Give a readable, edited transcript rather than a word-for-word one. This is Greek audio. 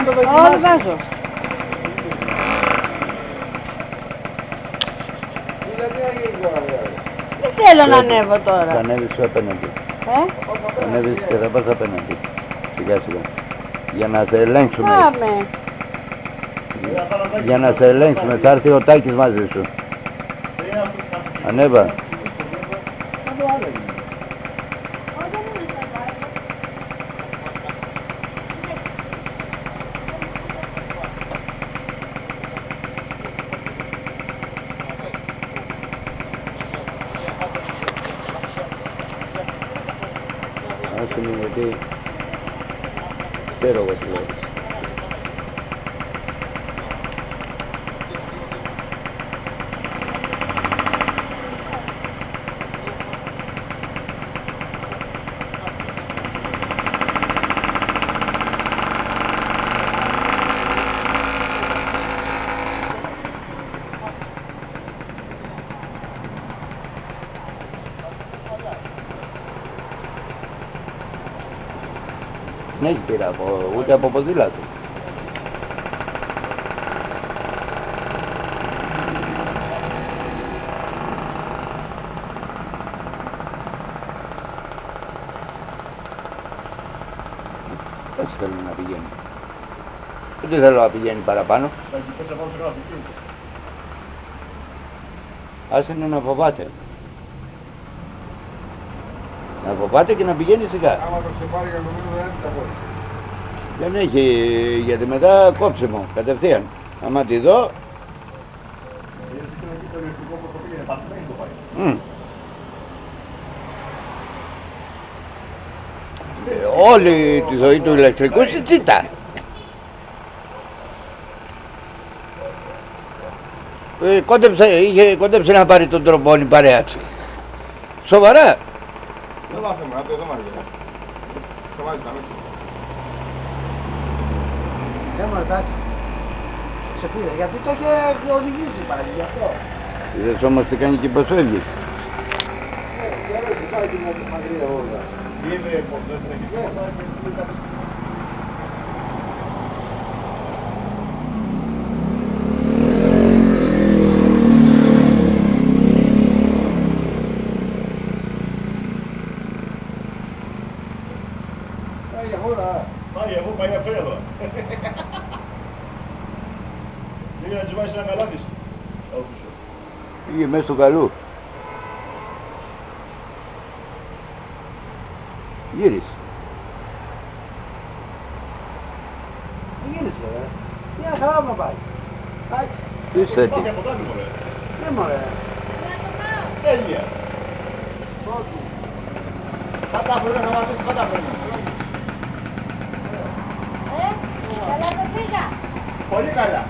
Όχι, βάζω. Δεν θέλω να ανέβω Θα τώρα. ανέβεις απέναντι. Θα ανέβεις και θα πας απέναντι. Σιγά σιγά. Για να σε ελέγξουμε. Πάμε. Για να σε ελέγξουμε. Θα έρθει ο Τάκης μαζί σου. Ανέβα. Άσε με γιατί ξέρω εγώ τι λέω. Δεν έχει πείρα ούτε από ποδήλατο. Έτσι θέλω να πηγαίνει. Δεν θέλω να πηγαίνει παραπάνω. Άσε να φοβάται. Να φοβάται και να πηγαίνει σιγά. Άμα το ξεπάρει για νομίζω δεν θα μπορεί. Δεν έχει, γιατί μετά κόψιμο, κατευθείαν. Άμα τη δω... Όλη τη ζωή του ηλεκτρικού στη τσίτα. Κόντεψε να πάρει τον τρομπόνι παρέαξη. Σοβαρά. Δεν βάζουμε, να το δω μαζί. Το βάζει τα μέσα. Δεν μου εντάξει. Σε πήρε, γιατί το είχε οδηγήσει πάλι, γι' αυτό. Είδες όμως τι κάνει και πως έβγες. Είδε πως δεν τρέχει. Πάει εγώ, πάει αυτό εδώ. Πήγε να τσιβάσει ένα καλά της. Πήγε μέσα στο καλού. Γύρισε. Γύρισε, ρε. Μια χαρά μου πάει. Τι είσαι έτσι. Ναι, μωρέ. Τέλεια. Κατάφερε να μαζίσει, κατάφερε. Καλά το πήγα. Πολύ καλά.